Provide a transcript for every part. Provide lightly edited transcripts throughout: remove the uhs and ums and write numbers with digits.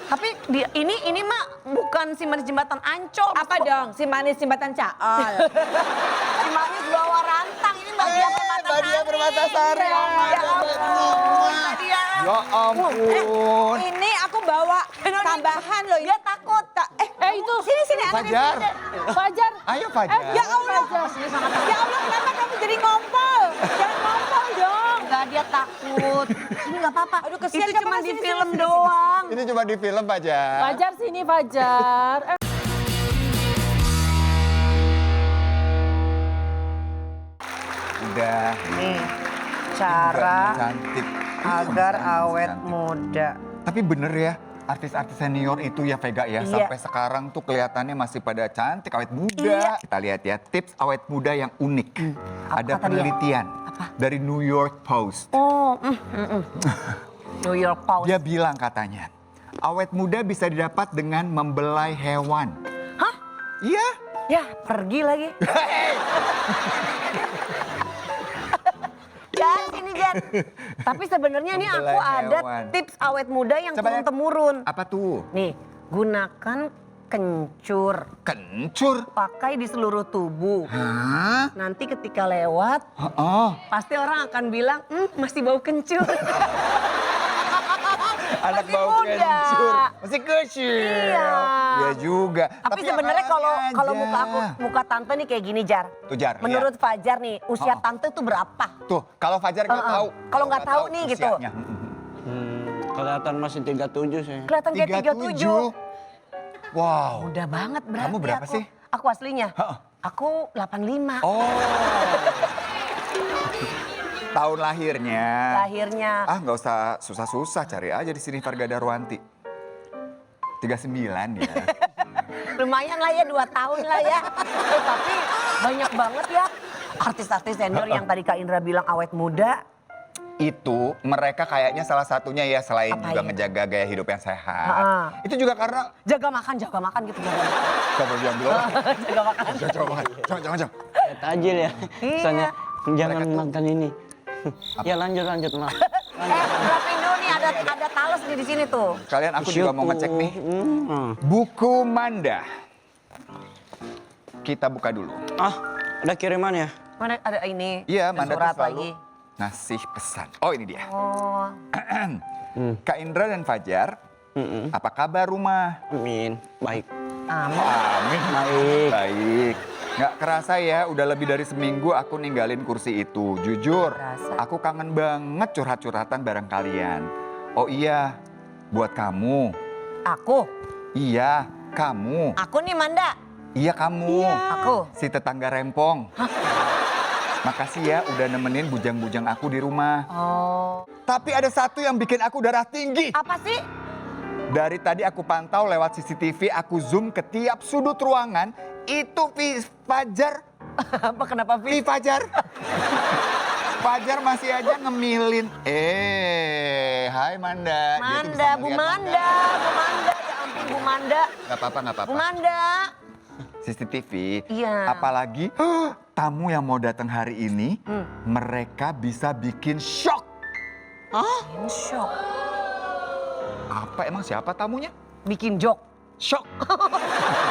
Tapi ini mah bukan si manis jembatan Ancol. Apa dong? Si manis jembatan Caol. Si manis bawa rantang. Ini Mbak Dia Permatasari. Ya ampun. Ini aku bawa tambahan loh. Dia takut. Itu. Sini. Fajar. Fajar. Ayo Fajar. Ya Allah. Ya Allah, kenapa kamu jadi ngompol? Jangan ngompol dong. Enggak, dia takut. Ini nggak apa-apa. Aduh, kesian, itu coba cuma di sini, film sini. doang. Ini cuma di film Fajar. Fajar sini Fajar. Udah. Nih, cara Cantik. agar Sama-sama awet cantik. muda. Tapi bener ya, artis-artis senior itu ya Vega ya, Iya. sampai sekarang tuh kelihatannya masih pada cantik, awet muda. Iya. Kita lihat ya, tips awet muda yang unik. Apa Ada kata dia? penelitian dari New York Post. Oh, New York Post. Dia bilang katanya, awet muda bisa didapat dengan membelai hewan. Hah? Iya. Ya, pergi lagi. Jan, sini Jan. Tapi sebenarnya nih aku Membelai ada hewan. tips awet muda yang Coba lihat. turun-temurun. Apa tuh? Nih, gunakan kencur. Kencur. Pakai di seluruh tubuh. Hah? Nanti ketika lewat, Heeh. pasti orang akan bilang, masih bau kencur. Anak Masih bau muda. kencur. Masih kecil. Iya. Iya juga. Tapi yang sebenarnya alami kalau aja. muka tante nih kayak gini Jar. Tuh Jar, Menurut Fajar nih, usia tante tuh berapa? Tuh, kalau Fajar nggak tahu. Kalau nggak tahu nih gitu. usianya. Kelihatan masih 37 saya. Kelihatan kayak 37. Wow. Muda banget berarti. Kamu berapa aku. sih? Aku aslinya. Heeh. Aku 85. Oh. Tahun lahirnya. Lahirnya. Ah, nggak usah susah-susah, cari aja di sini Varga Darwanti. 39 ya. Lumayan lah ya, 2 tahun lah ya. Tapi banyak banget ya artis-artis senior yang tadi Kak Indra bilang awet muda. Itu mereka kayaknya salah satunya ya selain Apa juga ya? ngejaga gaya hidup yang sehat. Heeh. Itu juga karena Jaga makan gitu. coba bilang dulu. Jaga makan. Jangan. Kayak tajil ya. Iya. Soalnya jangan Mereka tuh- makan ini. Ya lanjut Mas. Berapin dulu nih ada tales nih di sini tuh. Kalian aku juga mau ngecek nih. Buku Manda. Kita buka dulu. Ada kiriman ya? Mana ada ini? Iya, ada Manda tuh surat selalu lagi. ngasih pesan. Oh, ini dia. Oh, Kak Indra dan Fajar, apa kabar rumah? Amin. Baik. aman. Amin. Baik. Baik. Nggak kerasa ya, udah lebih dari seminggu aku ninggalin kursi itu. Jujur, Kerasa. aku kangen banget curhat-curhatan bareng kalian. Oh iya, buat kamu. Aku Iya, kamu. Aku nih Manda. Iya, kamu. Aku. Si tetangga rempong. Makasih ya udah nemenin bujang-bujang aku di rumah. Oh. Tapi ada satu yang bikin aku darah tinggi. Apa sih? Dari tadi aku pantau lewat CCTV, aku zoom ke tiap sudut ruangan. Itu Fajar. Apa kenapa Fi? Fajar. Fajar masih aja ngemilin. Hai Manda. Dia tuh bisa Bu ngeliat Manda. Ya ampun Bu Manda. Gak apa-apa, gak Bu apa-apa. Manda. CCTV. Iya. Apalagi tamu yang mau datang hari ini, mereka bisa bikin shock. Bikin shock. Apa emang siapa tamunya? Bikin jok. Shock.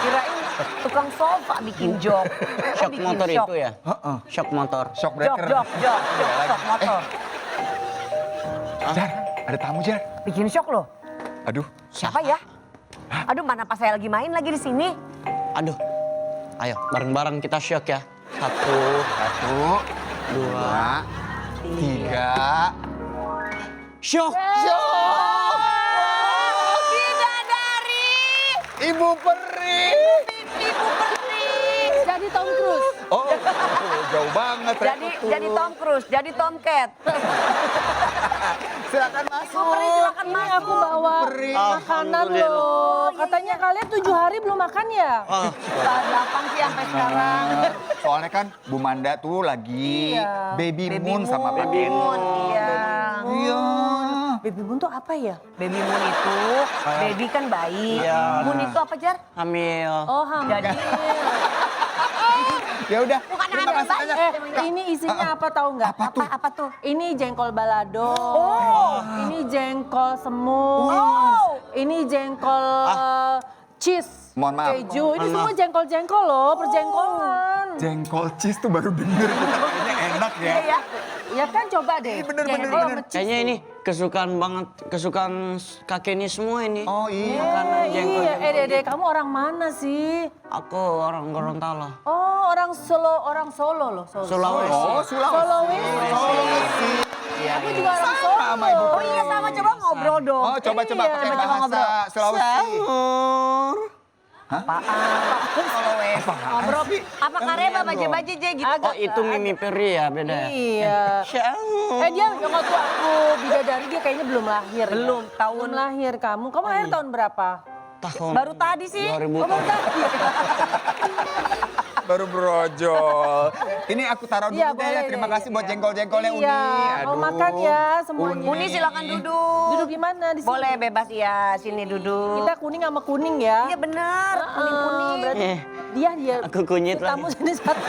Kirain tukang sofa bikin jok. Shock Bikin motor shock. itu ya? Heeh. Shock motor. Shock Jok, breaker. shock motor. Jar, ada tamu Jar. Bikin shock loh. Aduh, Siapa ya? Aduh, mana pas saya lagi main lagi di sini. Aduh. Ayo bareng-bareng kita shock ya. 1, 1, 2, 3. shock. Bidadari. Ibu Peri. Ibu Peri. Jadi Tom Cruise. Oh, jauh banget. Jadi Tom Cruise, jadi Tomcat. Silakan masuk. Ibu Peri silakan Ini masuk. aku bawa Peri. makanan loh. Katanya kalian 7 hari belum makan ya? Setelah 8 sih sampai sekarang. Soalnya kan Bu Manda tuh lagi Iya. baby moon sama Pak Baby Eno. Moon, iya. Iya. Baby Moon tuh apa ya? Baby Moon itu, baby kan bayi. Iya. Moon itu apa, Jar? Hamil. Oh, hamil. Jadi, Ya udah. bukan terima hamil kasih bayi. aja. Ini isinya apa tahu nggak? Apa tuh? Ini jengkol balado. Oh. Ini jengkol semut. Oh. ini jengkol cheese. Mohon maaf. Keju, ini Mohon semua maaf. jengkol-jengkol loh, perjengkolan. Jengkol cheese tuh baru denger. Ini enak ya. Iya. Ya kan coba deh. Bener. Jengkol sama cheese. Kayaknya ini kesukaan kakek ini semua ini. Oh iya. Makanan jengkol. Iya, Dede, kamu orang mana sih? Aku orang Gorontalo. Oh, orang Solo loh. Sulawesi. Oh, Sulawesi. Sulawesi. Aku juga orang Solo. Sama Ibu. Oh iya sama, coba ngobrol dong. Oh, coba-coba Iya. pakai Coba ngobrol. bahasa Sulawesi. Sahur. Ngobrol. Apa kareba baje-baje je gitu. Oh itu Mimi Peri ya beda ya? Iya. Sahur. Dia yang waktu aku bidadari dia kayaknya belum lahir. Belum, ya? tahun- Belum lahir kamu. Kamu lahir tahun berapa? Tahun Baru tadi sih. 2000 Oh, baru tadi. Baru brojol. Ini aku taruh dulu Iya, deh ya. boleh Terima deh. kasih buat jengkol-jengkolnya Uni. Iya, mau makan ya semuanya. Uni silakan duduk. Duduk di mana? Di sini? Boleh bebas ya, sini duduk. Kita kuning sama kuning ya. Iya benar, kuning-kuning. Berarti Eh, dia. aku kunyit Tamu lagi. sini satu.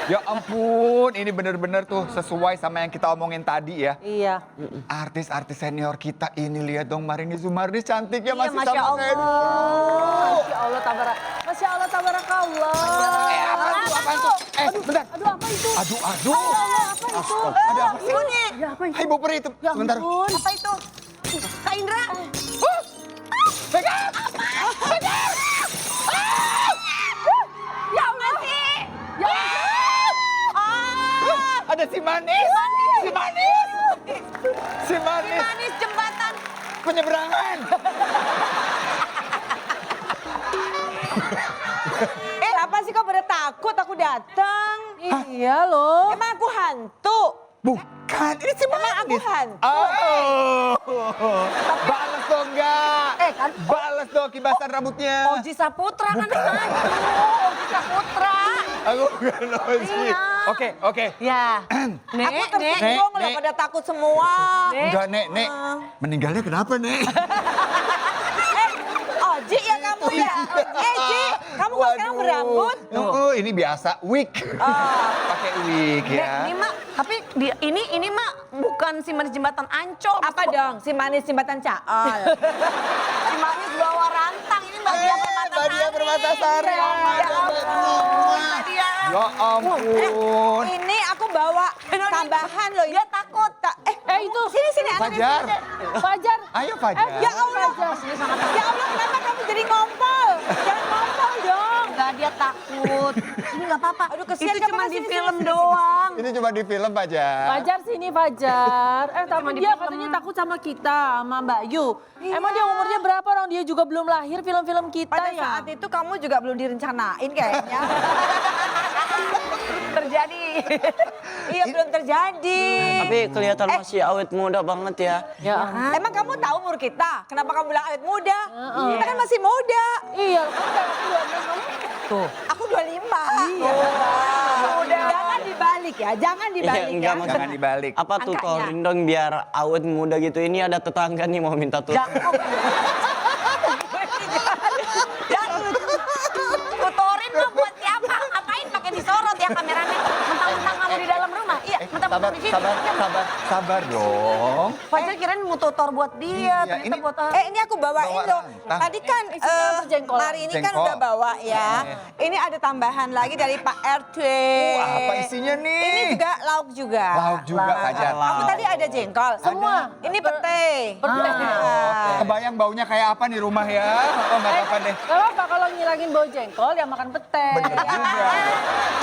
Ya ampun, ini bener-bener tuh sesuai sama yang kita omongin tadi ya. Iya. Artis-artis senior kita ini lihat dong Marini Zumardi cantiknya Iya, masih Masya sama Allah. kayak dulu. Masya Allah tabarakallah. Apaan tuh? Apaan tuh? Bentar. Aduh apa itu? Aduh. Apa itu? Ada apa sih? Uni, Ya apa itu? Hai Bu Peri itu. Ya Sebentar. ampun. apa itu? Kak Indra. Ya Allah sih. Ya Ada si Manis. Si Manis. Si Manis. Manis jembatan. Penyeberangan. Apa sih kau pada takut aku datang? Iya loh. Emang aku hantu? Bukan, ini si Manis. Emang aku hantu? Oh. Balas dong enggak. Kan Balas dong kibasan rambutnya. Oji Saputra kan hantu. Oji Saputra. Aku bukan Oji. Iya. Oke. Ya. Nek, Aku Nek. tersinggung loh Nek. pada takut semua. Enggak, Nek. Meninggalnya kenapa, Nek? Oji ya kamu ya? Ji, kamu kok sekarang berambut? Oh, ini biasa wig. Pakai wig Nek, ya. ini mak, tapi ini mak bukan si manis jembatan Ancol. Apa dong? Si manis jembatan Caol. Si manis bawa rantang, ini Mbak Dia Permata Mbak Dia Permata Sari. Ya ampun, Mbak Dia. Ya ampun. Ini aku bawa tambahan loh. Dia takut. Itu. Sini anak. Fajar. Fajar. Ayo Fajar. Ya Allah. Ya Allah kenapa kamu jadi ngompol? Jangan ngompol dong. Enggak, dia takut. Ini enggak apa-apa. Aduh, kesian, Itu coba cuma di sini, film sini, doang. Ini cuma di film Fajar. Fajar sini Fajar. Tapi Cuma di dia film. katanya takut sama kita, sama Mbak Yu. Emang dia umurnya berapa orang? Dia juga belum lahir film-film kita Pada ya. saat itu kamu juga belum direncanain kayaknya. Terjadi. Iya belum terjadi. Tapi kelihatan masih awet muda banget ya. Ya. Emang kamu tahu umur kita? Kenapa kamu bilang awet muda? Kita kan masih muda. Iya, kamu udah 26 kamu. Tuh. Aku 25. Iya. Jangan dibalik ya, jangan dibalik Iya, enggak, ya. maksud- Jangan dibalik. Apa Angkanya. tutorin dong biar awet muda gitu. Ini ada tetangga nih mau minta tutor. Tutorin mah buat siapa? Ngapain pakai disorot ya kameramen? Mentang-mentang kamu di dalam rumah. Iya, mentang-mentang di sini. Sabar dong. Fajar kirain mau tutor buat dia, Iya, ternyata ini- buat apa? Ini aku bawain Bawa loh. rantang. Tadi kan isinya apa, jengkol? Mari ini kan Jengkol. udah bawa ya. Ini ada tambahan lagi dari Pak RT. Apa isinya nih? Ini juga lauk juga. Lauk juga Fajar. Aku tadi ada jengkol. Semua. Ini pete. Kebayang baunya kayak apa di rumah ya? Oh nggak apa-apa deh. Gak apa-apa kalau ngilangin bau jengkol ya makan pete. Bener juga.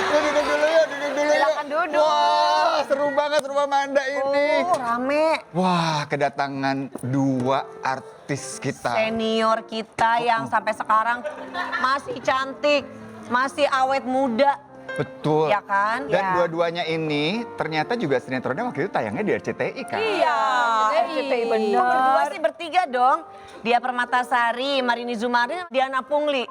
Duduk dulu yuk, duduk dulu yuk. Silakan duduk. Wah, seru banget rumah Manda ini. Oh, rame. Wah, kedatangan dua artis kita. Senior kita yang sampai sekarang masih cantik, masih awet muda. Betul. Ya kan? Dan Ya. dua-duanya ini ternyata juga sinetronnya waktu itu tayangnya di RCTI kan? Iya. RCTI bener. Berdua sih bertiga dong. Dia Permatasari, Marini Zumardi, Diana Pungli.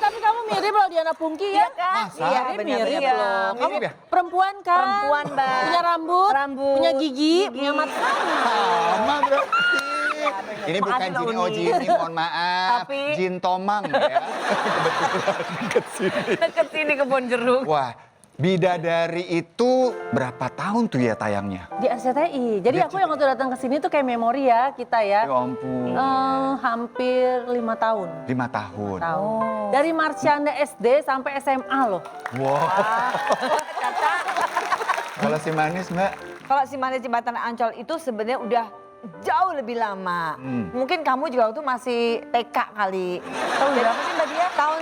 Tapi kamu mirip loh Diana Pungki ya. Masa? Iya, bener, mirip iya. loh. Kamu Mirip ya? perempuan kan? Perempuan, Mbak. Punya rambut, Rambut, punya gigi, gigi. punya mata. Sama berarti. Ini bukan Makasih loh, Jin Uni. Oji, ini mohon maaf. Tapi- Jin Tomang ya. Kebetulan deket sini. Deket sini kebun jeruk. Wah, Bidadari itu berapa tahun tuh ya tayangnya? Di RCTI. Jadi Di aku yang waktu datang ke sini tuh kayak memori ya kita ya. Ya ampun. Hampir 5 tahun. 5 tahun. Dari Marsyanda SD sampai SMA loh. Wow. Kalau si manis Mbak? Kalau si Manis Jembatan Ancol itu sebenarnya udah jauh lebih lama. Mungkin kamu juga waktu masih TK kali. Tahun berapa sih Mbak Dia? Tahun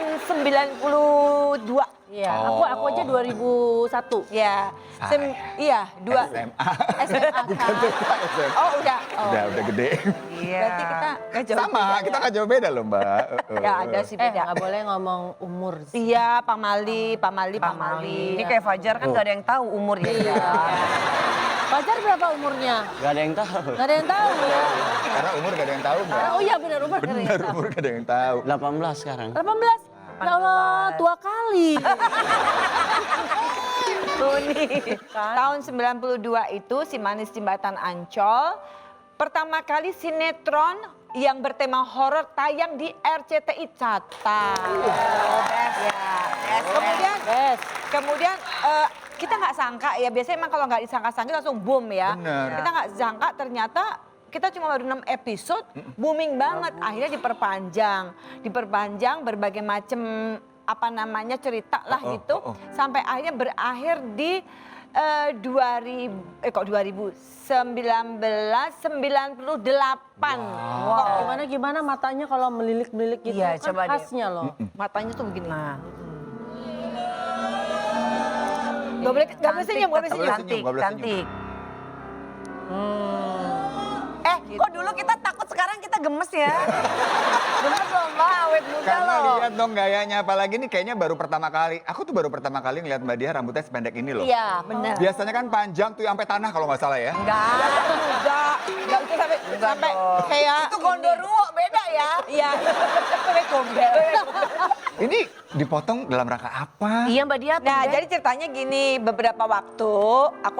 92. Iya, Oh. aku aja 2001. Ya, Saya. iya, 2 SMA. SMA. Bukan TK, SMA. Oh udah. Oh. Udah gede. Iya. Berarti kita nggak jauh Sama, beda kita ya. nggak jauh beda loh Mbak. Ya ada sih beda. Nggak boleh ngomong umur sih. Iya, Pamali. Ini kayak Fajar kan gak ada yang tahu umurnya. Iya. Fajar berapa umurnya? Gak ada yang tahu. Gak ada yang tahu ya. Karena umur gak ada yang tahu Mbak. Oh iya benar umur. nggak ada yang Benar, tahu. umur gak ada yang tahu. 18 sekarang. 18. Ya Allah, tua kali. Tuh nih. Tahun 92 itu si Manis Jembatan Ancol pertama kali sinetron yang bertema horor tayang di RCTI Catat. Kemudian kita nggak sangka ya, biasanya emang kalau nggak disangka-sangka langsung boom ya. Bener. Kita nggak sangka ternyata kita cuma baru 6 episode, booming banget. Akhirnya diperpanjang berbagai macam apa namanya cerita lah gitu. Sampai akhirnya berakhir di 1998. Wow. Gimana matanya kalau melilik-melilik gitu Iya, kan coba deh. khasnya loh. Matanya tuh begini. Nah, Gak boleh senyum, gak boleh senyum. Cantik, Nggak boleh senyum. cantik. Kok dulu kita takut, sekarang kita gemes ya? Gemes loh Mbak, awet muda Karena loh. lihat dong gayanya, apalagi nih kayaknya baru pertama kali. Aku tuh baru pertama kali ngeliat Mbak Dia rambutnya sependek ini loh. Iya, benar. Biasanya kan panjang tuh sampai tanah kalau nggak salah ya. Enggak. Enggak itu sampai dong. kayak Itu gondoruo beda ya? Iya, sampai gombel. Ini dipotong dalam rangka apa? Iya Mbak Dia. Nah, jadi ceritanya gini, beberapa waktu aku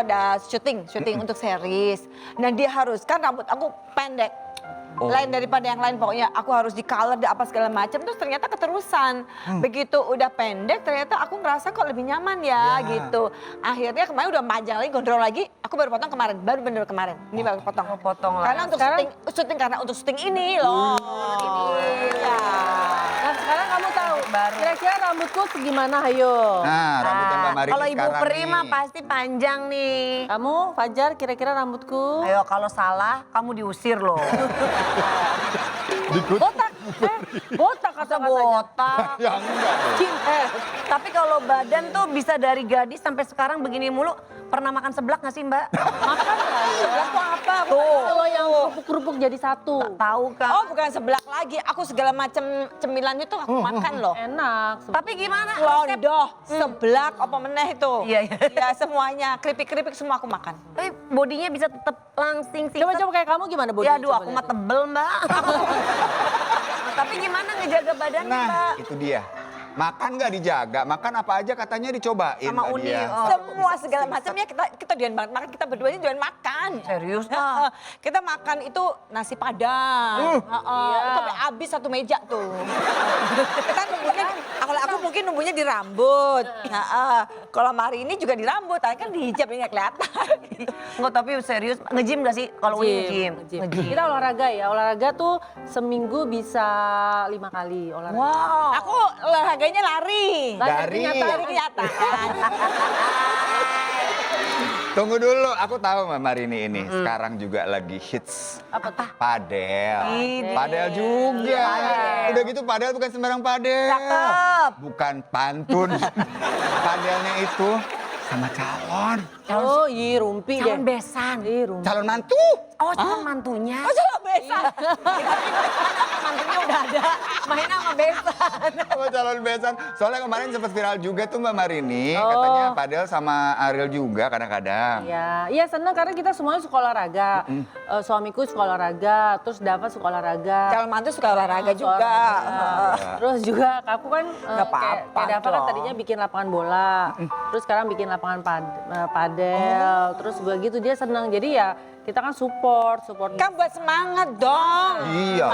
ada syuting untuk series. Nah, dia haruskan rambut aku pendek. Lain daripada yang lain, pokoknya aku harus di color, di apa segala macam. Terus ternyata keterusan. Begitu udah pendek, ternyata aku ngerasa kok lebih nyaman ya gitu. Akhirnya kemarin udah panjang lagi, gondrong lagi. Aku baru potong kemarin, baru bener kemarin. Ini baru potong. Potong lah. Karena untuk syuting karena untuk syuting ini loh. Ini. Ya. Nah sekarang kamu tahu, kira-kira rambutku segimana ayo. Nah, rambutnya Mbak Marini Kalau Ibu sekarang Peri mah nih. pasti panjang nih. Kamu Fajar kira-kira rambutku? Ayo kalau salah kamu diusir loh. Botak, botak kata-katanya. Botak. Ya enggak dong. Skinhead. Tapi kalau badan tuh bisa dari gadis sampai sekarang begini mulu. Pernah makan seblak gak sih Mbak? Makan nggak ya? Seblak tuh apa? Tuh. Kalau yang kerupuk-kerupuk jadi satu. Tahu kan? Oh, bukan seblak lagi. Aku segala macam cemilan itu aku makan loh. Enak. Tapi gimana? resep- Londoh, seblak, apa meneh itu. Iya, iya. Ya semuanya, keripik-keripik semua aku makan. Tapi bodinya bisa tetap langsing sih. Coba-coba kayak kamu gimana body? Ya aduh aku mah tebel Mbak. Tapi gimana ngejaga badannya Nah, Mbak? itu dia. Makan nggak dijaga, makan apa aja katanya dicobain Sama Mbak Uni, Dia. oh. Semua segala macamnya kita doyan banget makan. Kita berdua ini doyan makan. Serius Heeh. Kita makan itu nasi padang. Iya. Itu sampai habis satu meja tuh. Kita nunggunya, kalau aku mungkin nunggunya di rambut. Heeh. Kalau Mari ini juga di rambut, tapi kan di hijab ini nggak kelihatan. Enggak tapi serius, nge-gym gak sih? Kalau Uni nge-gym? Nge-gym. Kita olahraga ya, olahraga tuh seminggu bisa 5 kali olahraga. Wow. Aku olahraganya lari. Dari. Lari kenyataan. Tunggu dulu, aku tahu Mbak Marini ini sekarang juga lagi hits. Apa tuh? Padel. Ini. Padel juga. Udah gitu padel bukan sembarang padel. Cakep. Bukan pantun. Padelnya itu sama calon. Oh iya rumpi deh. Calon besan. Iya rumpi. Calon mantu. Oh calon mantunya. Oh, coba besan. Mantunya udah ada. Main sama besan. Sama calon besan. Soalnya kemarin sempat viral juga tuh Mbak Marini. Katanya padel sama Ariel juga kadang-kadang. Iya, iya seneng karena kita semuanya suka olahraga. Suamiku suka olahraga, terus Dava suka olahraga. Calon mantu suka olahraga juga. Olahraga. Terus juga aku kan Nggak apa-apa kayak Dava kan dong. tadinya bikin lapangan bola. Terus sekarang bikin lapangan padel. Terus gue gitu dia seneng. Jadi ya kita kan support. Kan buat semangat dong. Iya.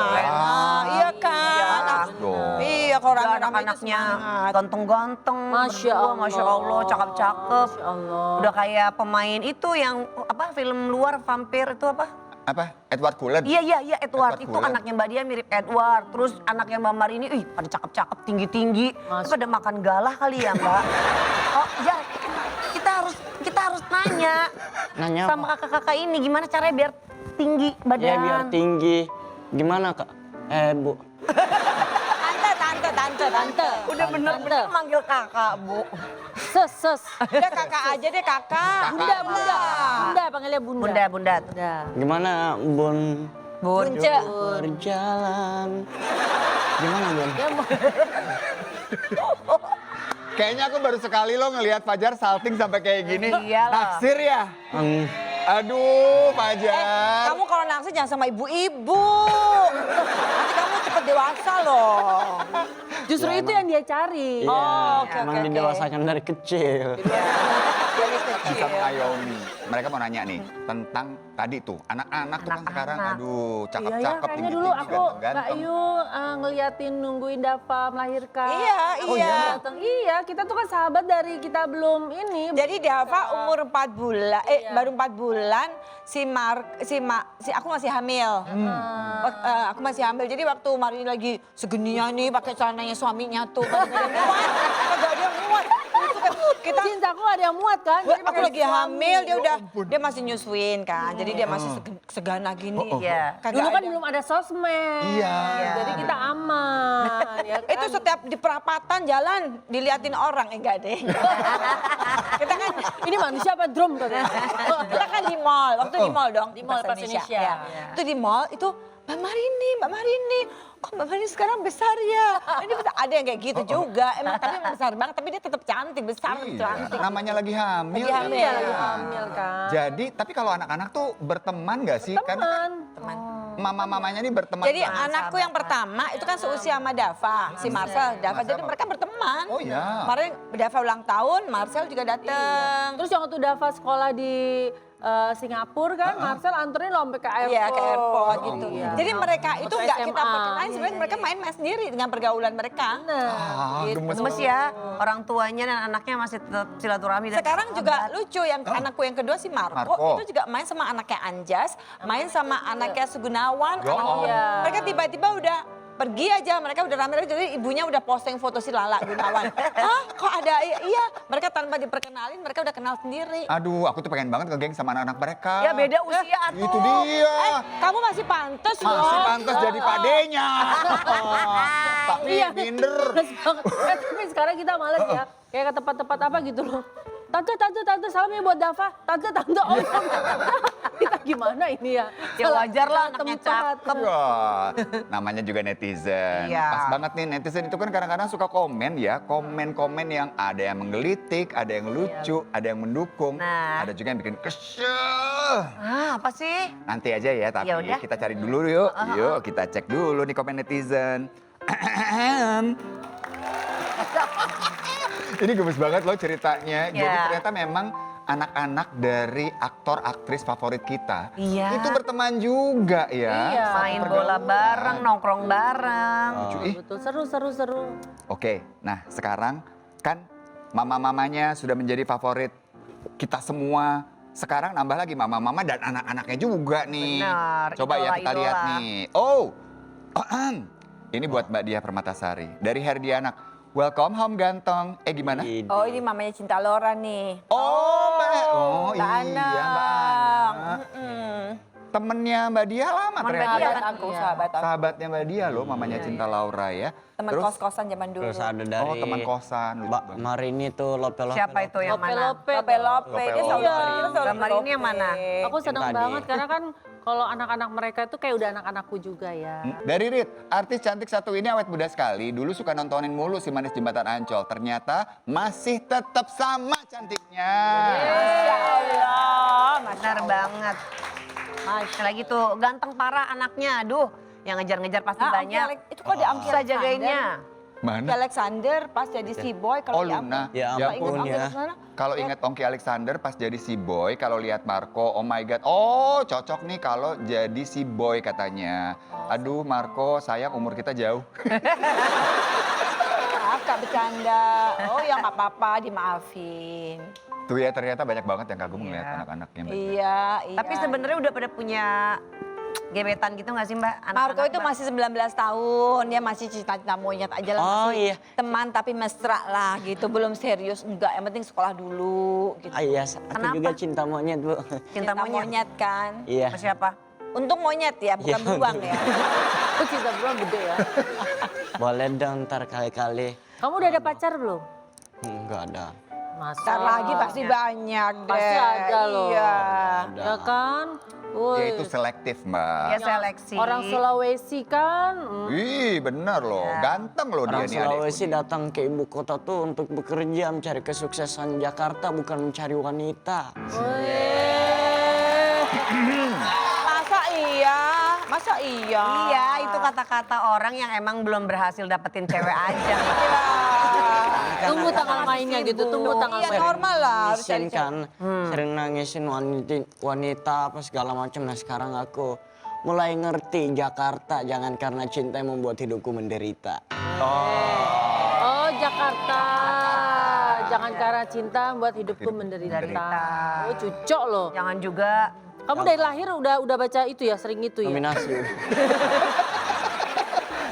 Iya kan. dong. Iya kalau Udah rame-rame itu anak-anaknya semangat. ganteng-ganteng, Masya berdua, Allah. Masya Allah, cakep-cakep. Masya Allah. Udah kayak pemain itu yang apa film luar vampir itu apa? Apa? Edward Cullen? Iya Edward. Edward Itu Cullen. anaknya Mbak Dia mirip Edward. Terus anaknya Mbak Marini, pada cakep-cakep, tinggi-tinggi. Itu pada makan galah kali ya Mbak. Oh ya, kita harus nanya Nanya sama apa? kakak-kakak ini gimana caranya biar tinggi badan. Ya biar tinggi. Gimana kak? Bu. Tante. Udah bener-bener manggil kakak, Bu. Ses. Udah kakak aja deh kakak. Bunda panggilnya Bunda. Bunda. Gimana Bun? Bunce. Berjalan. Gimana Bun? Kayaknya aku baru sekali lo ngelihat Fajar salting sampai kayak gini. Iyalah. Naksir ya? Aduh, Fajar. Kamu kalau naksir jangan sama ibu-ibu. Nanti kamu cepet dewasa loh. Justru itu yang dia cari. Iya, oke, emang oke. didewasakan dari kecil. Dari kecil. Sama Ayomi. Mereka mau nanya nih tentang tadi tuh anak-anak tuh kan sekarang aduh Iya ya, cakep-cakep kayaknya dulu aku Kak ganteng-ganteng. Ayu ngeliatin nungguin Dava melahirkan. Iya. Datang. Iya, kita tuh kan sahabat dari kita belum ini. Jadi Dava umur 4 bulan, Iya. baru 4 bulan, aku masih hamil. Aku masih hamil, jadi waktu Marini lagi segeninya nih pakai celananya suaminya tuh. Kagak ada yang muat. Itu kan kita Cintaku ada yang muat kan? Jadi aku pakai lagi suami. hamil, dia masih nyusuin kan. Jadi dia masih segana gini. Iya. Kagak Dulu kan ada. belum ada sosmed. Iya. Jadi kita aman. Ya kan? Itu setiap di perapatan jalan diliatin orang, enggak deh. Kita kan Ini manusia apa drum katanya? kita kan di mall, waktu di mall dong. Di mall bahasa pas Indonesia. Ya. Iya. Itu di mall itu Mbak Marini, kok Mbak Marini sekarang besar ya? Ini besar. Ada yang kayak gitu juga, emang tapi emang besar banget, tapi dia tetap cantik, besar, Iya, cantik. namanya lagi hamil. Lagi hamil. Iya, lagi hamil kan. Jadi, tapi kalau anak-anak tuh berteman gak sih? Karena Teman. mama-mamanya ini berteman. Jadi anakku yang pertama itu kan seusia sama Dava, si Marcel, Dava. Jadi mereka berteman. Oh iya. Kemarin Dava ulang tahun, Marcel juga datang. Terus yang waktu Dava sekolah di Singapura kan, Marcel anterin lo sampai ke airport. Iya, ke airport gitu. Iya. Jadi mereka itu Waktu nggak kita SMA. perkenalan, sebenarnya mereka main-main sendiri dengan pergaulan mereka. Ah, Gitu. gemes Gemes ya, orang tuanya dan anaknya masih tetap silaturahmi. dan Sekarang juga sahabat. lucu yang anakku yang kedua si Marco, Marco. itu juga main sama anaknya Anjas, main sama anaknya Sugunawan. Ya Allah. Iya. Mereka tiba-tiba udah pergi aja, mereka udah rame-rame, jadi ibunya udah posting foto si Lala Gunawan. Hah, kok ada? Iya, mereka tanpa diperkenalin, mereka udah kenal sendiri. Aduh, aku tuh pengen banget ngegeng sama anak-anak mereka. Ya beda usia atuh. Itu dia. Kamu masih pantas Masih loh. pantas jadi padenya. Tapi Iya. minder. Males banget. Tapi sekarang kita males ya. Kayak ke tempat-tempat apa gitu loh. Tante, salam ya buat Dava. Tante, oh. Kita gimana ini ya? Ya wajar lah, Salah anaknya tempat. cakep. Wah, namanya juga netizen. Iya. Pas banget nih netizen itu kan kadang-kadang suka komen ya. Komen-komen yang ada yang menggelitik, ada yang lucu, ada yang mendukung. Nah. Ada juga yang bikin kesel. Ah, apa sih? Nanti aja ya, tapi Ya udah. kita cari dulu yuk. Yuk kita cek dulu nih komen netizen. Ini gemes banget loh ceritanya. Jadi Ya. ternyata memang anak-anak dari aktor aktris favorit kita Iya. itu berteman juga ya. Iya. Satu Main bola pergaulan. bareng, nongkrong bareng. Lucu, ih. Betul, seru. Oke, nah sekarang kan mama-mamanya sudah menjadi favorit kita semua. Sekarang nambah lagi mama-mama dan anak-anaknya juga nih. Benar, Coba ya kita idola-idola. lihat nih. Oh, ini buat Mbak Dia Permatasari. Dari Herdianak. Welcome home ganteng. Gimana? Oh ini mamanya Cinta Laura nih. Oh, Mbak. Oh, Mbak iya Anang. Mbak Anang. Mm-mm. Temennya Mbak Dia lama Temen ternyata. Mbak Dia. Sahabat aku, sahabat aku. Sahabatnya Mbak Dia loh, mamanya Cinta Laura ya. Teman Terus, kos-kosan zaman dulu. Terus ada dari oh teman kosan. lucu Mbak banget. Marini tuh Lope. Siapa itu yang mana? Lope. Lope-lope, dia selalu Lope-lope. dia selalu Gambar ini yang mana? Aku senang Yang tadi. banget karena kan kalau anak-anak mereka itu kayak udah anak-anakku juga ya. Dari Rit, artis cantik satu ini awet muda sekali. Dulu suka nontonin mulu si Manis Jembatan Ancol. Ternyata masih tetap sama cantiknya. Masya Allah, Benar banget. Masya lagi tuh ganteng parah anaknya. Aduh, yang ngejar-ngejar pasti banyak. Itu kok diambil Susah jagainnya. Ongki Mana? Alexander pas jadi si boy Oh, kalau di Luna. apa? Ya Ya ampun ampun. ya. Kalau ingat Ongki Alexander pas jadi si boy, kalau lihat Marco, oh my god, oh cocok nih kalau jadi si boy katanya. Aduh Marco, sayang umur kita jauh. Kakak bercanda. Oh ya nggak apa-apa, dimaafin. Tuh ya ternyata banyak banget yang kagum ngeliat Iya. anak-anaknya. Iya, iya. Tapi sebenarnya udah pada punya gebetan gitu gak sih Mbak? Marco itu Mbak? masih 19 tahun, dia masih cita-cita monyet aja lah. Oh, masih iya. teman tapi mesra lah gitu, belum serius. Enggak, yang penting sekolah dulu gitu. Ah, iya, aku Kenapa? juga cinta monyet, Bu. Cinta monyet. kan. Iya. Sama siapa? Untung monyet ya, bukan Iya, beruang ya. Lu cinta beruang gede ya. Boleh dong ntar kali-kali. Kamu udah ada pacar belum? Enggak ada. Masa? Ntar lagi pasti banyak deh. Pasti ada loh. Iya. Ada. Ya kan? Dia itu selektif Mbak. Dia seleksi. Orang Sulawesi kan. Ih bener loh, Ya. ganteng loh Orang dia nih adekku. Sulawesi datang ke ibu kota tuh untuk bekerja mencari kesuksesan Jakarta bukan mencari wanita. Masa iya? Masa iya? Iya, itu kata-kata orang yang emang belum berhasil dapetin cewek aja. Tunggu tanggal mainnya gitu, tunggu tanggal Iya mainnya. normal lah. Harus cari Nangisin kan, sering nangisin wanita apa segala macam. Nah sekarang aku mulai ngerti Jakarta jangan karena cinta yang membuat hidupku menderita. Oh Jakarta. Jangan karena cinta buat hidupku menderita. Oh cucok loh. Jangan juga Kamu dari lahir udah baca itu ya, sering itu ya? Nominasi.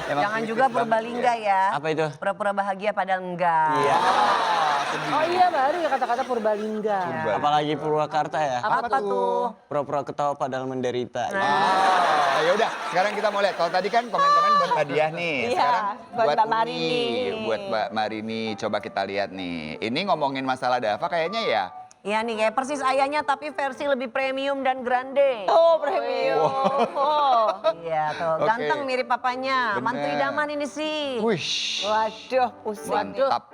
Emang jangan puitis juga banget purbalingga ya. Apa itu? Pura-pura bahagia padahal enggak. Iya. Oh iya baru ya kata-kata Purbalingga. Purba. Apalagi Purwakarta ya. Apa tuh? Pura-pura ketawa padahal menderita. Ya udah, sekarang kita mau lihat. Kalau tadi kan komen-komen buat Mbak Diah nih. Iya, Sekarang buat Mbak Uni, Marini. buat Mbak Marini. Coba kita lihat nih. Ini ngomongin masalah Dava kayaknya ya. Iya nih kayak persis ayahnya tapi versi lebih premium dan grande. Oh premium. Oh. Iya tuh, Oke. ganteng mirip papanya. Bener. Mantri Daman ini sih. Wish. Waduh pusing. Mantap.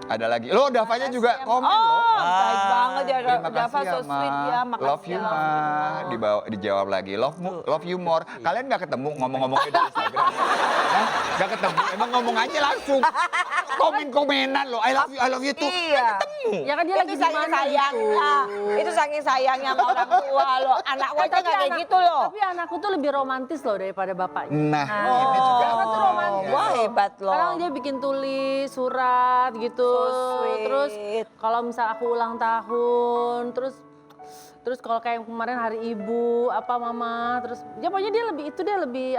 Ada lagi. Loh, Davanya juga komen loh. Oh baik banget ya Terima Dava kasih so ya, Ma. sweet ya. Makasih Love you, ya. Ma. Dijawab lagi. Love you more. Kalian nggak ketemu ngomong-ngomongnya di Instagram? Hah? Nggak ketemu? Emang ngomong aja langsung. Komen-komenan loh. I love you too. Iya. Ya kan dia lagi Itu saking gimana sayangnya. Itu saking sayangnya sama orang tua loh. Anak gue aja nggak kayak gitu loh. Tapi anakku tuh lebih romantis loh daripada bapaknya. Nah, ini juga. Karena tuh romantis. Wah hebat loh. Sekarang dia bikin tulis surat gitu. So sweet. Terus kalau misal aku ulang tahun, terus kalau kayak kemarin hari ibu, apa mama, terus ya pokoknya dia lebih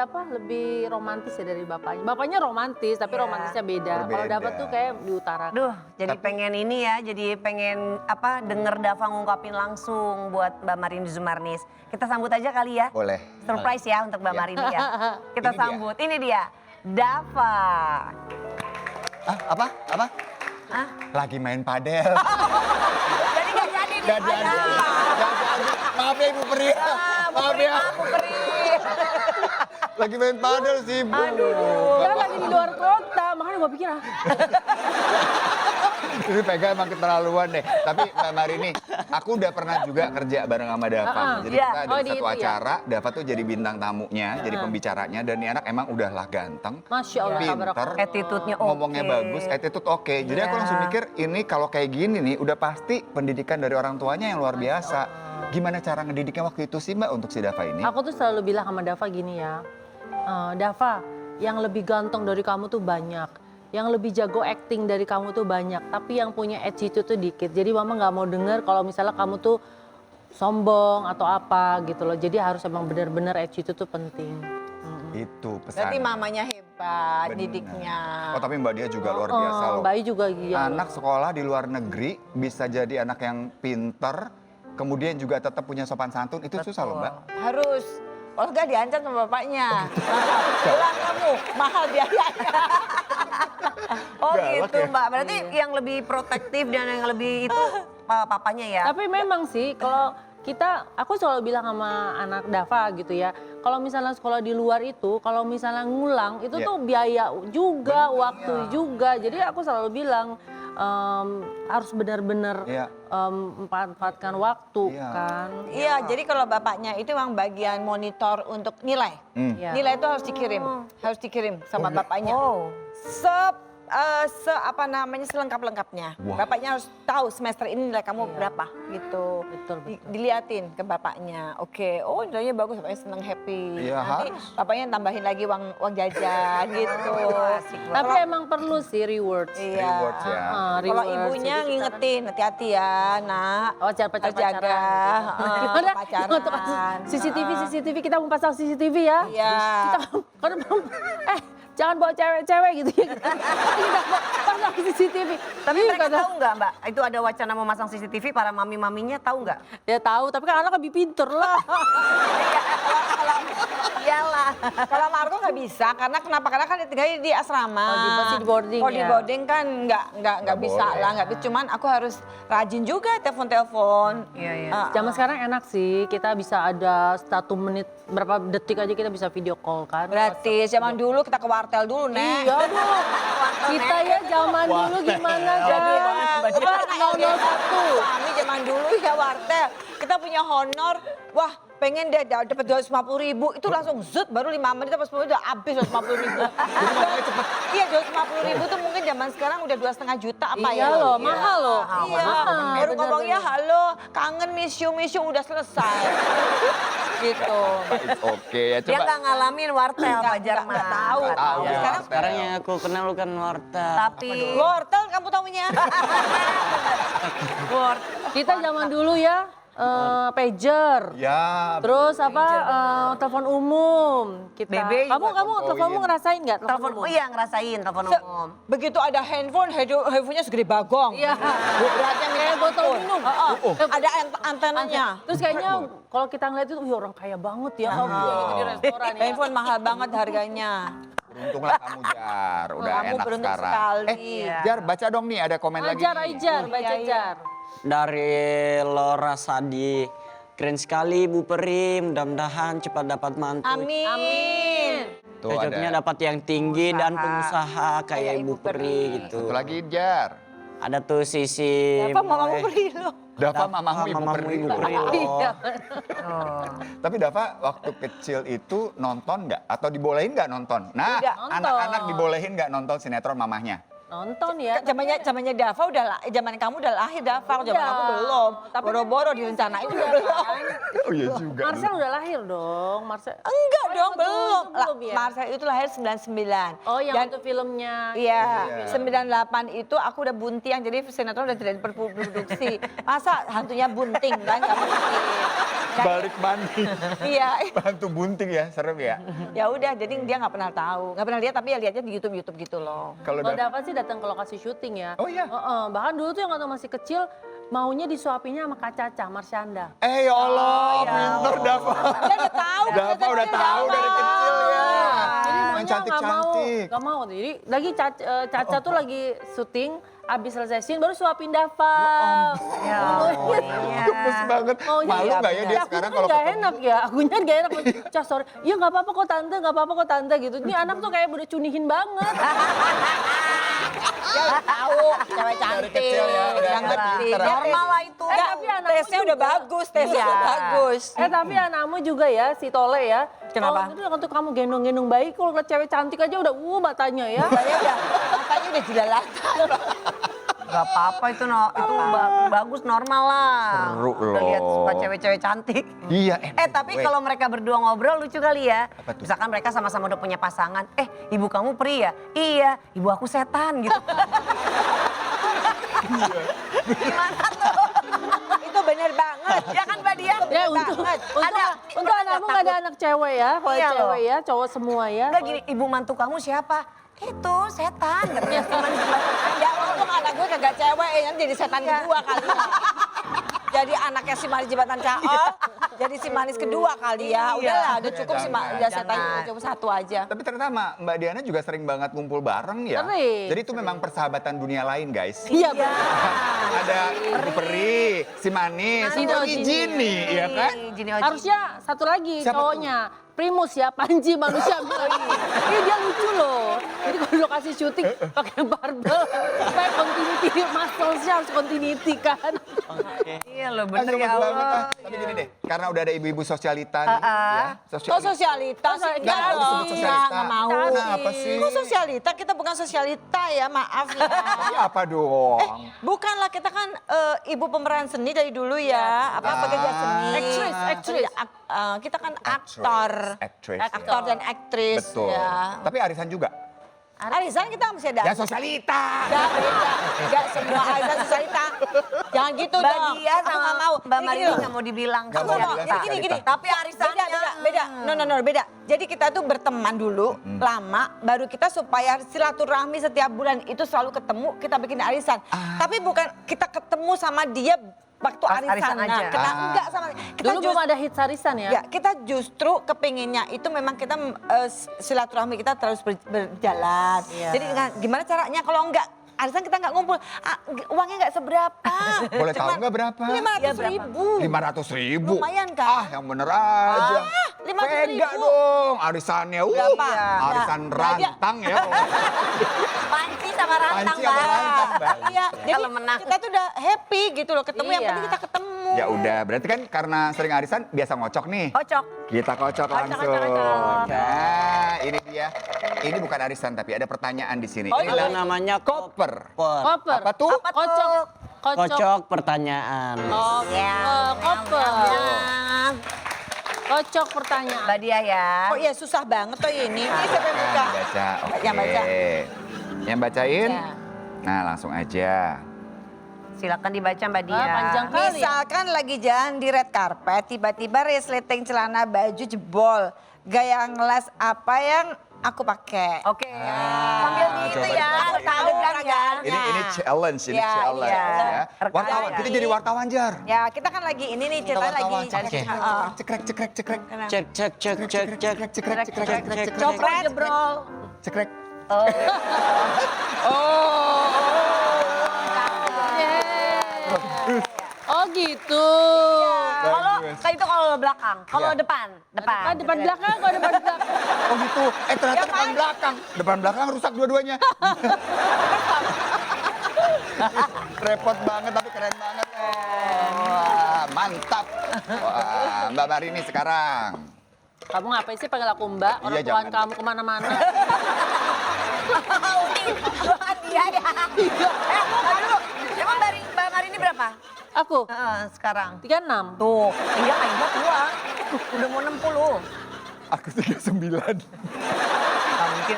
romantis ya dari bapaknya. Bapaknya romantis tapi Iya. romantisnya beda. Kalau Berbeda. dapat tuh kayak di utara. Aduh, jadi pengen ini ya, jadi pengen denger Dava ngungkapin langsung buat Mbak Marini Zumarnis. Kita sambut aja kali ya. Boleh. Surprise ya untuk Mbak Ya. Marini ya. Kita Ini dia. sambut. Ini dia, Dava. Apa? Hah? Lagi main padel. Jadi gak jadi nih. Gak jadi. Gak jadi. Maaf ya Ibu Peri. Maaf ya. Aku beri. Lagi main padel sih Bu. Aduh. Dia lagi di luar kota, makanya gue pikir Ini pegang emang keterlaluan deh. Tapi Mbak Marini, aku udah pernah juga kerja bareng sama Dava. Jadi Iya. kita ada Oh, di satu itu ya? acara, Dava tuh jadi bintang tamunya, jadi pembicaranya. Dan ini anak emang udahlah ganteng, Masya Allah, pinter, tabarakallah. Attitude-nya oke. ngomongnya bagus, attitude oke. Jadi aku Iya. langsung mikir ini kalau kayak gini nih udah pasti pendidikan dari orang tuanya yang luar biasa. Gimana cara ngedidiknya waktu itu sih Mbak untuk si Dava ini? Aku tuh selalu bilang sama Dava gini ya, Dava yang lebih ganteng dari kamu tuh banyak. Yang lebih jago acting dari kamu tuh banyak. Tapi yang punya attitude tuh dikit. Jadi mama gak mau denger kalau misalnya kamu tuh sombong atau apa gitu loh. Jadi harus emang benar-benar attitude tuh penting. Itu pesan. Berarti mamanya hebat, Bener. didiknya. Oh tapi Mbak Dia juga luar biasa loh. Bayi juga gila. Anak sekolah di luar negeri bisa jadi anak yang pinter, kemudian juga tetap punya sopan santun, itu susah loh Mbak. Harus. Kalau nggak diancam sama bapaknya. Pulang kamu, mahal biayanya. Oh Galak gitu ya? Mbak, berarti yang lebih protektif dan yang lebih itu papanya ya? Tapi memang sih kalau aku selalu bilang sama anak Dava gitu ya. Kalau misalnya sekolah di luar itu, kalau misalnya ngulang itu Iya. tuh biaya juga, waktu juga. Jadi aku selalu bilang, harus benar-benar Iya. memanfaatkan waktu Iya. kan. Iya, jadi kalau bapaknya itu memang bagian monitor untuk nilai. Iya. Nilai itu harus dikirim sama bapaknya. Oh. Apa namanya selengkap-lengkapnya. Wah. Bapaknya harus tahu semester ini nilai kamu berapa gitu. Betul, betul. Diliatin ke bapaknya. Oke, oh nilainya bagus, bapaknya seneng happy. Iya, Nanti harus. bapaknya tambahin lagi uang jajan gitu. Tapi emang perlu sih rewards. Iya. Rewards ya. Kalau Rewards. ibunya Jadi kita ngingetin, hati-hati ya nak. Oh, cara Harus jaga. pacaran. Heeh, Gimana? pacaran. Untuk CCTV kita mau pasang CCTV ya. Iya. Kita kan jangan bawa cewek-cewek gitu ya. Kita pasang CCTV. Tapi mereka tahu nggak Mbak? Itu ada wacana mau masang CCTV, para mami-maminya tahu nggak? Ya tahu, tapi kan anak lebih pinter lah. Iyalah. Kalau Marco nggak bisa, karena kenapa? Karena kan tinggalnya di asrama. Masih di boarding Kalau di ya. boarding kan nggak bisa boleh. lah, nggak bisa. Cuman aku harus rajin juga telepon. Iya, iya. Zaman sekarang enak sih, kita bisa ada 1 menit, berapa detik aja kita bisa video call kan. Gratis. Zaman dulu kita ke wartel dulu, Nek. Iya aduh, kita ya zaman dulu gimana kan. Coba 001. Kami zaman dulu ya wartel. Kita punya honor, wah pengen deh dapat 250.000, itu langsung zut, baru 5 menit apa 10 menit udah habis 250.000. Iya 250.000 tuh mungkin zaman sekarang udah 2,5 juta apa Iya ya. loh, mahal loh. Iya, baru ngomong ya halo, kangen miss you udah selesai. Gitu. Oke ya Dia coba. nggak ngalamin wartel, wajar mah. Nggak tahu. Tahu ya. Sekarang Sekarang yang aku kenal bukan warteg. Tapi wortel kamu tahunya. Kita zaman dulu ya, pager. Ya. Terus apa, telepon umum. Kita. BB juga Kamu teleponmu ngerasain nggak telepon, umum? oh iya ngerasain telepon umum. Begitu ada handphonenya segede bagong. Iya. Beratnya Kayak botol minum. Ada antenanya. Terus kayaknya kalau kita ngeliat itu, wih orang kaya banget ya. Kamu di restoran ya. Handphone mahal banget harganya. Beruntunglah kamu Jar, udah Kamu enak beruntung sekarang. sekali. Jar baca dong nih ada komen lagi. Ajar, nih. Ajar, baca Iya, iya. Jar. Dari Laura Sadi. Keren sekali Bu Peri, mudah-mudahan cepat dapat mantu. Amin. Tuh Cocoknya ada. dapat yang tinggi dan pengusaha kayak Ibu Peri gitu. Satu lagi Jar. Ada tuh Sisi. Apa mamamu beli lo? Dava mamamu Ibu Mamamu Peri. Ibu Peri loh. loh. Iya. Tapi Dava waktu kecil itu nonton nggak? Atau dibolehin nggak nonton? Nah, Tidak. anak-anak dibolehin nggak nonton sinetron mamahnya? Nonton ya. Zamannya Dava zaman kamu udah lahir Dava, zaman Udah. aku belum. Tapi boro-boro direncanain juga belum. Oh iya juga. Marcel udah lahir dong. Marcel. Enggak dong, itu belum. belum ya? Marcel itu lahir 99. Oh yang Dan- itu filmnya. Iya, Iya. 98 itu aku udah bunting, jadi sinetron udah tidak diproduksi. Masa hantunya bunting kan, nggak mungkin. Balik mandi. Iya, Bantu bunting ya, serem ya. ya udah, jadi dia nggak pernah tahu, nggak pernah lihat, tapi ya lihatnya di YouTube gitu loh. Kalau Kalau Dava dapat sih datang ke lokasi syuting ya. Oh iya? Bahkan dulu tuh yang waktu masih kecil maunya disuapinya sama Kak Caca, Marsyanda. ya Allah, pinter Dava. Dia udah tahu. Dava udah tahu dari kecil ya. Jadi Yang maunya cantik-cantik. nggak mau. Jadi lagi Caca tuh lagi syuting, abis selesai scene baru suapin Dava. Ya, Gemes banget. Maunya Malu nggak ya dia Akunya sekarang kan kalau nggak ketemu? enak ya, akunya nggak enak. Cah sorry, ya nggak apa-apa kok tante, nggak apa-apa kok tante gitu. Ini anak tuh kayak udah cunihin banget. Dia udah tahu, cewek cantik. kecil ya, udah ngerti. pinter. Dia Normal lah itu. Enggak, tapi anakmu tesnya udah juga. bagus, tesnya Iya. udah bagus. Tapi anakmu juga ya, si Tole ya. Kenapa? Kalau itu waktu kamu gendong-gendong bayi, kalau ngeliat cewek cantik aja udah matanya ya. Saya udah, matanya udah jelalatan. Gak apa-apa itu bagus normal lah. Seru Udah loh. lihat suka cewek-cewek cantik. Iya. Tapi kalau mereka berdua ngobrol lucu kali ya. Apa tuh? Misalkan mereka sama-sama udah punya pasangan. Ibu kamu peri ya? Iya, ibu aku setan gitu. Gimana tuh? Itu bener banget. Ya kan Mbak Dian? Ya untung Ada. anakmu nggak ada anak cewek ya. Kalau Iya loh. cewek ya, cowok semua ya. Enggak gini, ibu mantu kamu siapa? Itu setan. Katanya teman Ya untung anak gue kagak cewek, ya jadi setan kedua kali ya. Jadi anaknya si manis jembatan Caol, jadi si manis kedua kali ya. Iya. Udahlah, udah cukup si Jangan. udah setan Jangan. cukup satu aja. Tapi ternyata Mbak Diana juga sering banget ngumpul bareng ya. Sering, Jadi itu memang persahabatan dunia lain guys. Iya benar. Ada Ibu Peri, si Manis, Gino, sama Gini. Gini, ya kan? Gini, Oji. Harusnya satu lagi Siapa cowoknya. Primus ya, Panji manusia bilang. Ini dia lucu loh. Jadi kalau udah kasih syuting pakai barbel, supaya continuity, muscle-nya harus continuity kan. Iya loh bener Gemes ya banget. Allah. Tapi gini deh, karena udah ada ibu-ibu sosialita nih. Ya, Kok sosialita sih? Nggak mau disebut sosialita. Nggak mau. Kenapa sih? Kok sosialita? Kita bukan sosialita ya, maaf ya. Tapi apa dong? Bukanlah, kita kan ibu pemeran seni dari dulu ya. Apa pekerja seni. Actress. Kita kan aktor. Actress. Aktor dan aktris. Betul. Ya. Tapi arisan juga. Arisan kita masih ada. Ya sosialita. Enggak, beda. Enggak semua arisan sosialita. Jangan gitu Mbak dong. Dia Aku sama nggak mau. Mbak Jadi Marini gini loh. nggak mau dibilang Nggak mau sosialita. dibilang Gini. sosialita. Tapi arisannya Beda. No, beda. Jadi kita tuh berteman dulu, lama, baru kita supaya silaturahmi setiap bulan itu selalu ketemu, kita bikin arisan. Tapi bukan kita ketemu sama dia waktu Pas arisan. arisan aja. Kita enggak sama. Kita Dulu belum ada hits arisan ya? Ya, kita justru kepinginnya itu memang kita silaturahmi kita terus berjalan. Iya. Jadi gimana caranya kalau enggak arisan kita nggak ngumpul, uangnya nggak seberapa. Boleh tahu nggak berapa? 500.000. 500.000. Lumayan kan? Ah, yang bener aja. 500.000. Pega dong arisannya. Berapa? Arisan Nah, dia- rantang ya. Panci sama rantang, Panci sama Mbak. rantang, Mbak. Iya, jadi Kalau menang. kita tuh udah happy gitu loh ketemu. Yang Iya. penting kita ketemu. Ya udah, berarti kan karena sering arisan biasa ngocok nih. Kocok. Kita kocok langsung. kocok. Nah, ini dia. Ini bukan arisan tapi ada pertanyaan di sini. Oh, Ini iya. lagi namanya koper. Koper. Apa tuh? Apa tuh? Kocok. Kocok pertanyaan. Koper. Kocok pertanyaan. Mbak Dia ya. Oh iya, susah banget tuh ini. Ini siapa yang buka? Yang baca. Oke. Yang baca. Yang bacain? Ya. Nah, langsung aja. Silakan dibaca Mbak Dia. Wah, panjang kali. Misalkan lagi jalan di red carpet, tiba-tiba resleting celana baju jebol. Gaya ngelas apa yang aku pakai? Oke. Sambil di itu coba. ya. Tahu Adegan ya. Ini challenge, ini Ya, challenge iya. ya. Rekaman. Wartawan, kita jadi wartawan, Jar. Ya, kita kan lagi ini nih, cerita lagi. Oke. Cekrek, cekrek, cekrek. Cek. Cekrek, cekrek, cekrek, cekrek. Copret jebrol. Cekrek. Oh gitu. Kalau Bagus. kayak itu kalau belakang, kalau Iya. depan. Depan belakang, kalau depan belakang. Oh gitu. Ternyata depan belakang. Depan belakang rusak dua-duanya. Repot banget tapi keren banget. Wah, mantap. Wah, Mbak Marini sekarang. Kamu ngapain sih panggil aku Mbak? Orang Iya, tuan jangan. kamu kemana-mana. Mbak Dia ya. Aduh, emang Mbak Marini berapa? Aku Sekarang. 36. Tuh, iya kayaknya tua. Udah mau 60. Aku 39. Nggak mungkin.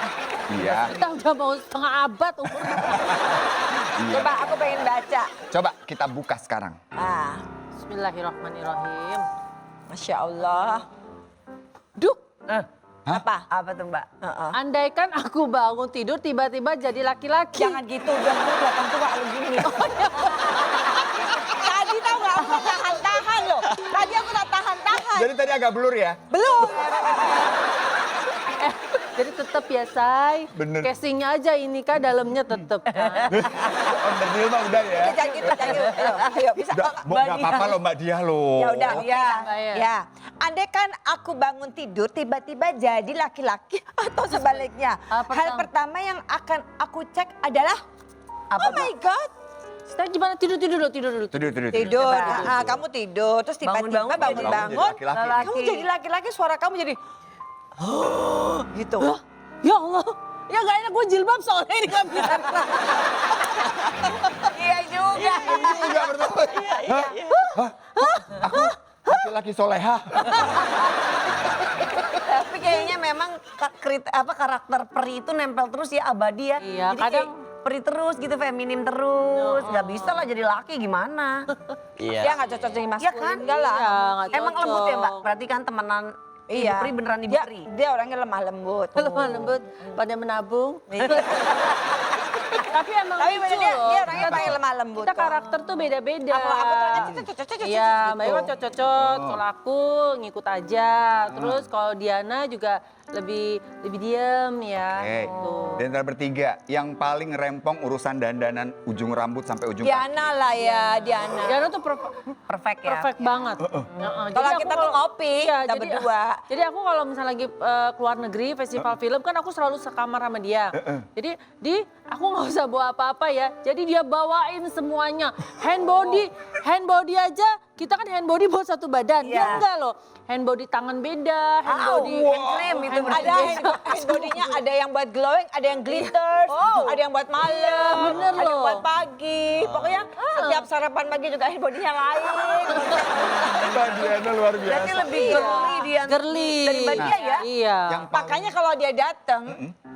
Iya. Kita udah mau setengah abad umur. Iya. Coba aku pengen baca. Coba kita buka sekarang. Ah, Bismillahirrahmanirrahim. Masya Allah. Duh, Apa? Apa tuh Mbak? andaikan aku bangun tidur tiba-tiba jadi laki-laki. Jangan gitu, jangan lu kelihatan tua lu gini. Tadi tau gak, aku tak tahan-tahan loh. Tadi aku tak tahan-tahan. Jadi tadi agak blur ya? Belum. Jadi tetap ya, Say. Bener. Casingnya aja ini kan dalamnya tetap kan. Onderdil mah udah ya. Jangan gitu, jangan gitu. Ayo, bisa. Udah, nggak apa-apa loh Mbak Dia loh. Ya udah, ya. Bayar. Ya. Andai kan aku bangun tidur tiba-tiba jadi laki-laki atau sebaliknya. Hal pertama yang akan aku cek adalah Apa, oh my God. Setelah gimana tidur dulu. Tidur. Tidur, kamu tidur, terus tiba-tiba Bangun-bangun bangun-bangun, jadi laki-laki. kamu jadi laki-laki, suara kamu jadi gitu. Ya Allah, ya gak enak gue jilbab soalnya ini gak bisa. Iya juga. Enggak bertahu. Hah? Aku laki-laki soleha. Tapi kayaknya memang karakter peri itu nempel terus ya, abadi ya. Iya, Jadi kadang- kayak peri terus gitu, feminim terus. Nggak bisa lah jadi laki gimana. Iya. Ya nggak cocok jadi Iya maskulin, kan? enggak lah. Iya, nggak Emang cocok. lembut ya Mbak? Berarti kan temenan ibu Iya. peri beneran ibu Dia, peri. dia orangnya lemah lembut. Lemah lembut pada menabung. Tapi emang Tapi lucu dia, loh. dia orangnya paling lemah lembut. Kita kok. karakter tuh beda-beda. Aku orangnya cocok-cocok Iya, gitu. Mbak Iwan cocok-cocok. Kalau aku ngikut aja. Terus kalau Diana juga lebih diem ya. Oke. Gitu. Dan antara bertiga, yang paling rempong urusan dandanan ujung rambut sampai ujung kaki. Diana lah ya, Diana. Diana tuh Perfect ya. perfect banget. Heeh. Jadi Kalau aku kita tuh ngopi, kita jadi, berdua. Jadi aku kalau misalnya lagi keluar negeri, festival film kan aku selalu sekamar sama dia. Jadi aku nggak usah bawa apa-apa ya. Jadi dia bawain semuanya. Hand body aja. Kita kan hand body buat satu badan. Dia Iya. enggak loh. Hand body tangan beda, hand body hand cream itu Ada hand body-nya, ada yang buat glowing, ada yang glitters, ada yang buat malam, Bener ada yang loh. buat pagi. Pokoknya setiap sarapan pagi juga hand body-nya lain. Mbak Diana luar biasa. Berarti lebih girly dia girly. daripada dia ya. Iya. Yang paling- Makanya kalau dia datang,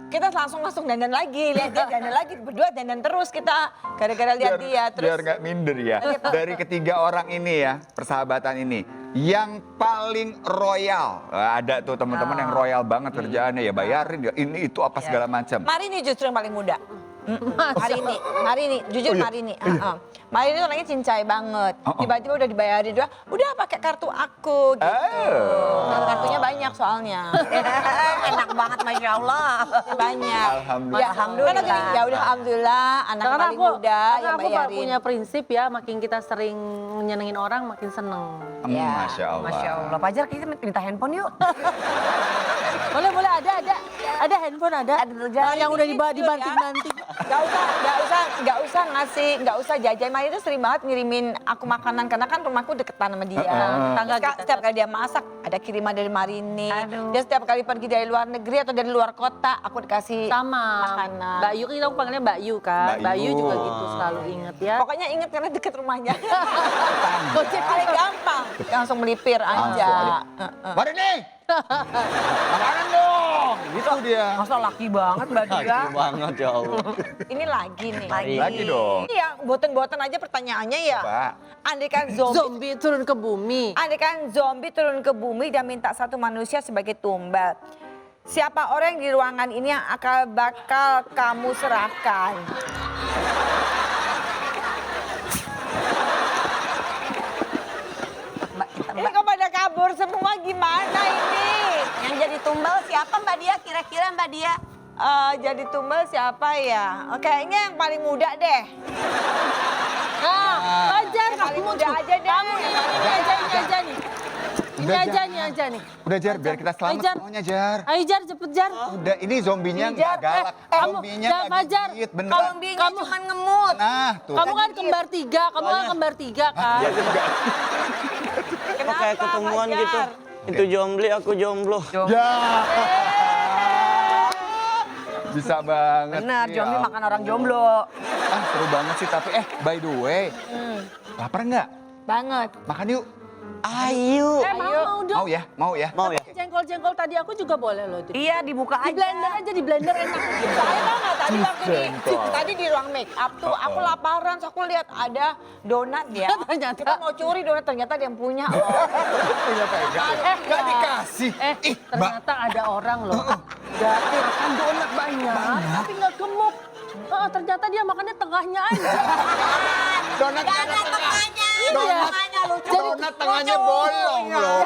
kita langsung dandan lagi, lihat dia dandan lagi, berdua dandan terus kita gara-gara lihat dia terus. biar nggak minder ya. Dari ketiga orang ini ya, persahabatan ini, yang paling royal. Ada tuh teman-teman yang royal banget kerjaannya ya, bayarin ya ini itu apa segala macam. Marini justru yang paling muda. Marini, jujur Marini. Marini tuh orangnya cincai banget. Tiba-tiba udah dibayarin dia, udah pakai kartu aku gitu. Kartunya banyak soalnya. Enak banget Masya Allah. Banyak. Alhamdulillah. Ya, alhamdulillah. Ya udah alhamdulillah anak Karena paling aku, muda karena yang aku bayarin. punya prinsip ya, makin kita sering nyenengin orang makin seneng. Ya, Masya Allah. Masya Allah. Pajar kita minta handphone yuk. Boleh ada handphone ada. Yang udah dibanting-banting. Gak usah jajan. Mari itu sering banget ngirimin aku makanan karena kan rumahku deketan sama dia. Tetangga kita. Setiap kali dia masak ada kiriman dari Marini. Aduh. Dia setiap kali pergi dari luar negeri atau dari luar kota aku dikasih Sama. makanan. Mbak Yu, kita panggilnya Mbak Yu kan. Mbak Mbak Yu Yu. juga gitu selalu inget ya. Pokoknya inget karena deket rumahnya. Gojek Paling gampang. Langsung melipir aja. Mari nih. Makanan dong. Gitu dia. Masa laki banget Mbak Dia. Laki banget ya Allah. Ini lagi nih. Lagi dong. Ini yang boten-boten aja pertanyaannya ya. Pak. Andaikan zombie Zombie turun ke bumi. Andaikan zombie turun ke bumi dan minta satu manusia sebagai tumbal. Siapa orang di ruangan ini yang bakal kamu serahkan? Ini kok pada kabur semua gimana ini? Yang jadi tumbal siapa Mbak Dia? Kira-kira Mbak Dia? Jadi tumbal siapa ya? Kayaknya yang paling muda deh. Nah, Fajar Yang paling kamu muda tuh. aja deh. Kamu ini aja nih. Ini Udah, aja nih. Udah Jar, biar kita selamat Jar. semuanya Jar. Ayo Jar, cepet Jar. Udah, ini zombinya Jar, nggak galak. kamu, Zombinya Jar, nggak Fajar, gigit, kamu- beneran. Zombinya cuma ngemut. Nah, tuh. Kamu kan kembar tiga kan? Iya juga. Kok kayak ketemuan Fajar? gitu. Itu jombli, aku jomblo. Ya. Bisa banget. Benar, nih, zombie ya. makan orang jomblo. Seru banget sih, tapi by the way. Lapar nggak? Banget. Makan yuk. Ayo. Mau dong. Mau ya? Mau ya? Mau ya? Jengkol-jengkol tadi aku juga boleh loh. Iya, dibuka Di blender aja. aja, di blender enak. Saya tau gak tadi waktu Jengkol. tadi di ruang make up tuh aku laparan, so aku lihat ada donat ya. Ternyata. Kita mau curi donat, ternyata ada yang punya. Punya pegang. Nggak dikasih. Ih, Mbak. Ternyata ada orang loh. Gatir makan donat banyak, tapi nggak gemuk. Ternyata dia makannya tengahnya aja. Donat tengahnya. Donat lucu. Donat tengahnya bolong loh.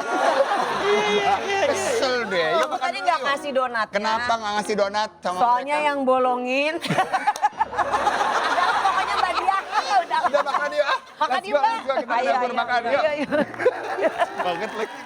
Kesel deh. Yuk Kamu makan tadi dulu nggak yuk. ngasih donat. Kenapa nggak ngasih donat sama Soalnya mereka? yang bolongin. Udah, pokoknya Mbak Dia. Udah. Udah makan yuk. Makan Let's yuk, go, Mbak. let's go. Kita Ayo, dapur ayo. makan yuk. Ayo, ayo. Banget lagi.